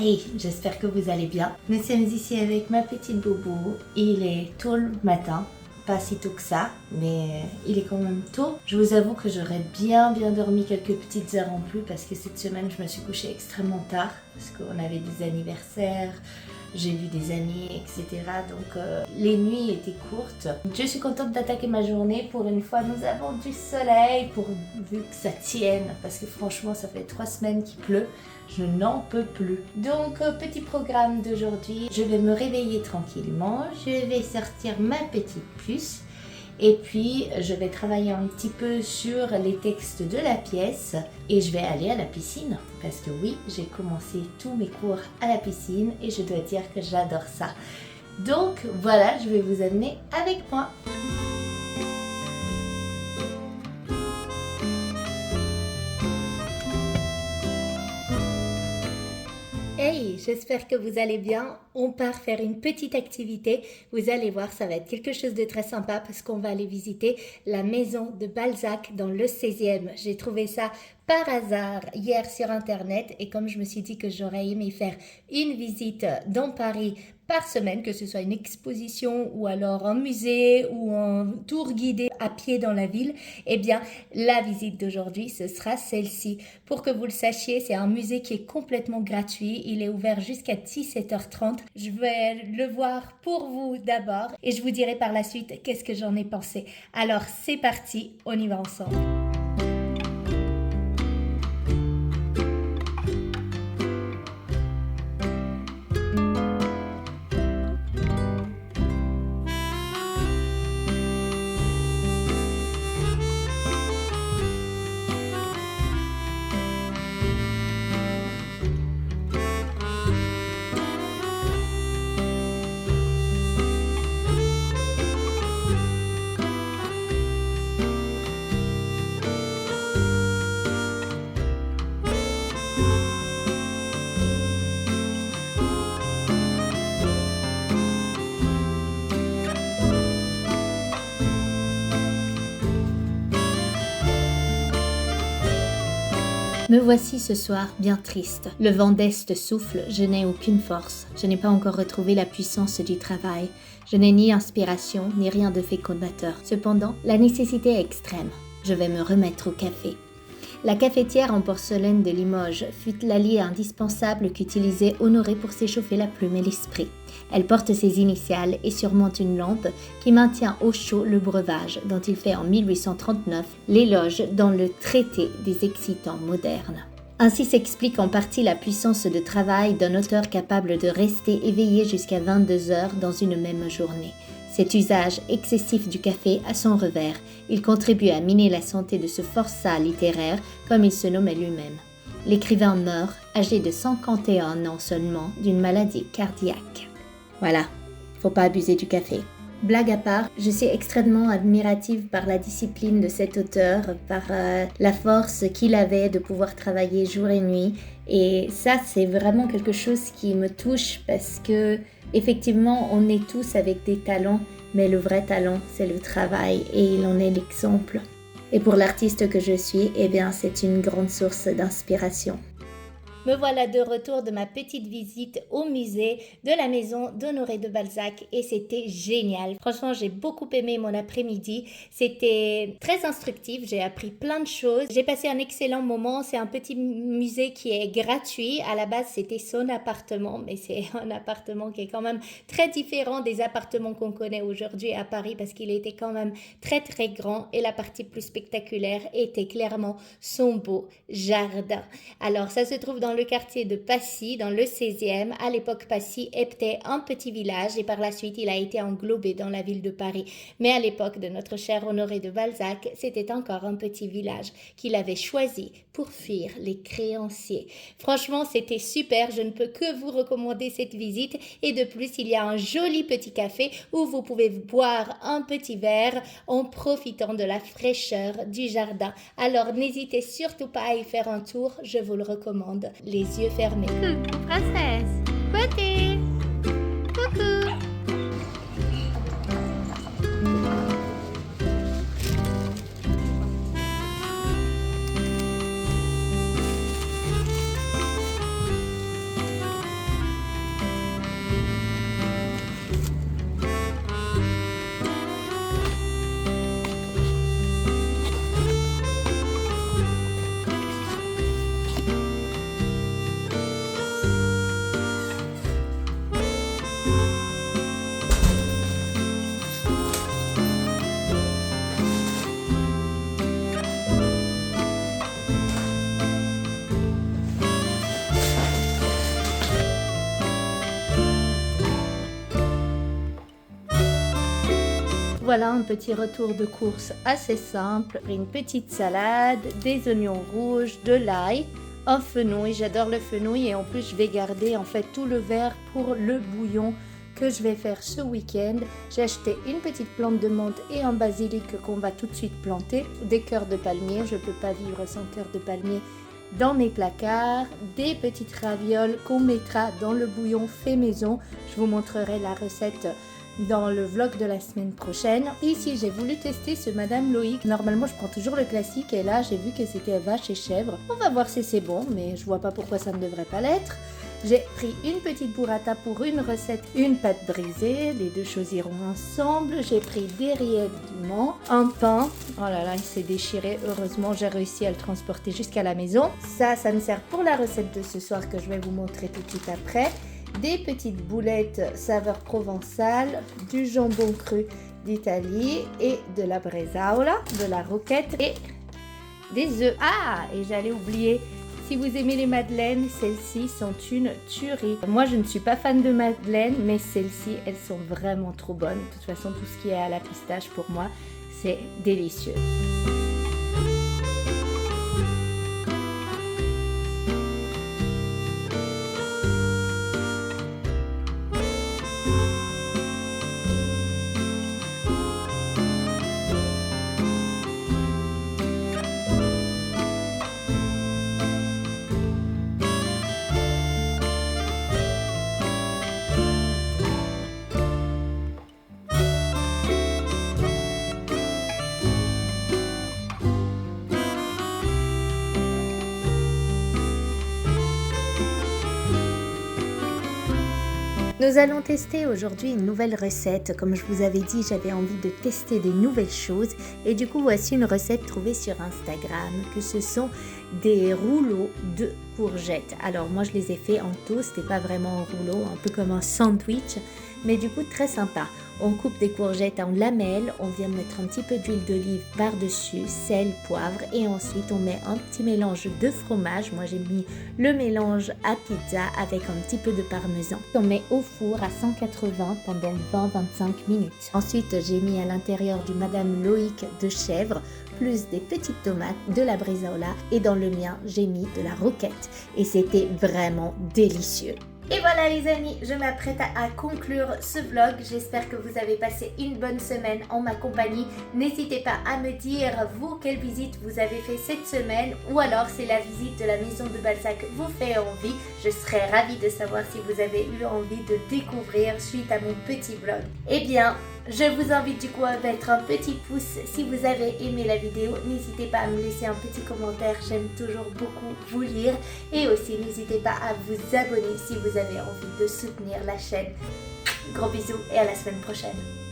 Hey, j'espère que vous allez bien. Nous sommes ici avec ma petite Bobo. Il est tôt le matin, pas si tôt que ça, mais il est quand même tôt. Je vous avoue que j'aurais bien dormi quelques petites heures en plus parce que cette semaine je me suis couchée extrêmement tard parce qu'on avait des anniversaires, j'ai vu des amis, etc. Donc les nuits étaient courtes. Je suis contente d'attaquer ma journée. Pour une fois, nous avons du soleil, vu que ça tienne, parce que franchement, ça fait 3 semaines qu'il pleut. Je n'en peux plus. Donc, petit programme d'aujourd'hui. Je vais me réveiller tranquillement. Je vais sortir ma petite puce. Et puis, je vais travailler un petit peu sur les textes de la pièce et je vais aller à la piscine. Parce que oui, j'ai commencé tous mes cours à la piscine et je dois dire que j'adore ça. Donc voilà, je vais vous amener avec moi. Hey, j'espère que vous allez bien. On part faire une petite activité. Vous allez voir, ça va être quelque chose de très sympa parce qu'on va aller visiter la maison de Balzac dans le 16e. J'ai trouvé ça par hasard hier sur internet et comme je me suis dit que j'aurais aimé faire une visite dans Paris par semaine, que ce soit une exposition ou alors un musée ou un tour guidé à pied dans la ville, eh bien la visite d'aujourd'hui ce sera celle-ci. Pour que vous le sachiez, c'est un musée qui est complètement gratuit, il est ouvert jusqu'à 17h30. Je vais le voir pour vous d'abord et je vous dirai par la suite qu'est-ce que j'en ai pensé. Alors c'est parti, on y va ensemble. Me voici ce soir bien triste. Le vent d'Est souffle, je n'ai aucune force. Je n'ai pas encore retrouvé la puissance du travail. Je n'ai ni inspiration, ni rien de fécondateur. Cependant, la nécessité est extrême. Je vais me remettre au café. La cafetière en porcelaine de Limoges fut l'allié indispensable qu'utilisait Honoré pour s'échauffer la plume et l'esprit. Elle porte ses initiales et surmonte une lampe qui maintient au chaud le breuvage dont il fait en 1839 l'éloge dans le traité des excitants modernes. Ainsi s'explique en partie la puissance de travail d'un auteur capable de rester éveillé jusqu'à 22 heures dans une même journée. Cet usage excessif du café a son revers. Il contribue à miner la santé de ce forçat littéraire, comme il se nommait lui-même. L'écrivain meurt, âgé de 51 ans seulement, d'une maladie cardiaque. Voilà, faut pas abuser du café. Blague à part, je suis extrêmement admirative par la discipline de cet auteur, par la force qu'il avait de pouvoir travailler jour et nuit. Et ça, c'est vraiment quelque chose qui me touche parce que, effectivement, on est tous avec des talents, mais le vrai talent, c'est le travail et il en est l'exemple. Et pour l'artiste que je suis, eh bien, c'est une grande source d'inspiration. Me voilà de retour de ma petite visite au musée de la maison d'Honoré de Balzac et c'était génial. Franchement, j'ai beaucoup aimé mon après-midi. C'était très instructif, j'ai appris plein de choses. J'ai passé un excellent moment. C'est un petit musée qui est gratuit. À la base, c'était son appartement, mais c'est un appartement qui est quand même très différent des appartements qu'on connaît aujourd'hui à Paris parce qu'il était quand même très très grand et la partie plus spectaculaire était clairement son beau jardin. Alors, ça se trouve dans le quartier de Passy, dans le 16e. À l'époque, Passy était un petit village et par la suite, il a été englobé dans la ville de Paris. Mais à l'époque de notre cher Honoré de Balzac, c'était encore un petit village qu'il avait choisi pour fuir les créanciers. Franchement, c'était super. Je ne peux que vous recommander cette visite. Et de plus, il y a un joli petit café où vous pouvez boire un petit verre en profitant de la fraîcheur du jardin. Alors, n'hésitez surtout pas à y faire un tour. Je vous le recommande. Les yeux fermés. Coucou, princesse. Côté. Coucou. Voilà un petit retour de course assez simple. Une petite salade, des oignons rouges, de l'ail, un fenouil. J'adore le fenouil et en plus je vais garder en fait tout le verre pour le bouillon que je vais faire ce week-end. J'ai acheté une petite plante de menthe et un basilic qu'on va tout de suite planter. Des cœurs de palmier, je ne peux pas vivre sans cœurs de palmier dans mes placards. Des petites ravioles qu'on mettra dans le bouillon fait maison. Je vous montrerai la recette dans le vlog de la semaine prochaine. Ici, j'ai voulu tester ce Madame Loïc. Normalement, je prends toujours le classique et là, j'ai vu que c'était vache et chèvre. On va voir si c'est bon, mais je vois pas pourquoi ça ne devrait pas l'être. J'ai pris une petite burrata pour une recette, une pâte brisée, les deux choses iront ensemble. J'ai pris des rillettes du Mans, un pain, oh là là, il s'est déchiré, heureusement j'ai réussi à le transporter jusqu'à la maison. Ça me sert pour la recette de ce soir que je vais vous montrer tout de suite après. Des petites boulettes saveur provençale, du jambon cru d'Italie et de la bresaola, de la roquette et des œufs. Ah, et j'allais oublier, si vous aimez les madeleines, celles-ci sont une tuerie. Moi, je ne suis pas fan de madeleines, mais celles-ci, elles sont vraiment trop bonnes. De toute façon, tout ce qui est à la pistache, pour moi, c'est délicieux. Nous allons tester aujourd'hui une nouvelle recette. Comme je vous avais dit, j'avais envie de tester des nouvelles choses. Et du coup, voici une recette trouvée sur Instagram, que ce sont des rouleaux de courgettes. Alors moi, je les ai fait en toast et pas vraiment en rouleau, un peu comme un sandwich. Mais du coup, très sympa. On coupe des courgettes en lamelles, on vient mettre un petit peu d'huile d'olive par-dessus, sel, poivre et ensuite on met un petit mélange de fromage. Moi j'ai mis le mélange à pizza avec un petit peu de parmesan. On met au four à 180 pendant 20-25 minutes. Ensuite j'ai mis à l'intérieur du Madame Loïc de chèvre, plus des petites tomates, de la bresaola et dans le mien j'ai mis de la roquette et c'était vraiment délicieux. Et voilà les amis, je m'apprête à conclure ce vlog. J'espère que vous avez passé une bonne semaine en ma compagnie. N'hésitez pas à me dire, vous, quelle visite vous avez fait cette semaine ou alors si la visite de la maison de Balzac vous fait envie. Je serais ravie de savoir si vous avez eu envie de découvrir suite à mon petit vlog. Eh bien, je vous invite du coup à mettre un petit pouce si vous avez aimé la vidéo. N'hésitez pas à me laisser un petit commentaire, j'aime toujours beaucoup vous lire. Et aussi n'hésitez pas à vous abonner si vous avez envie de soutenir la chaîne. Gros bisous et à la semaine prochaine.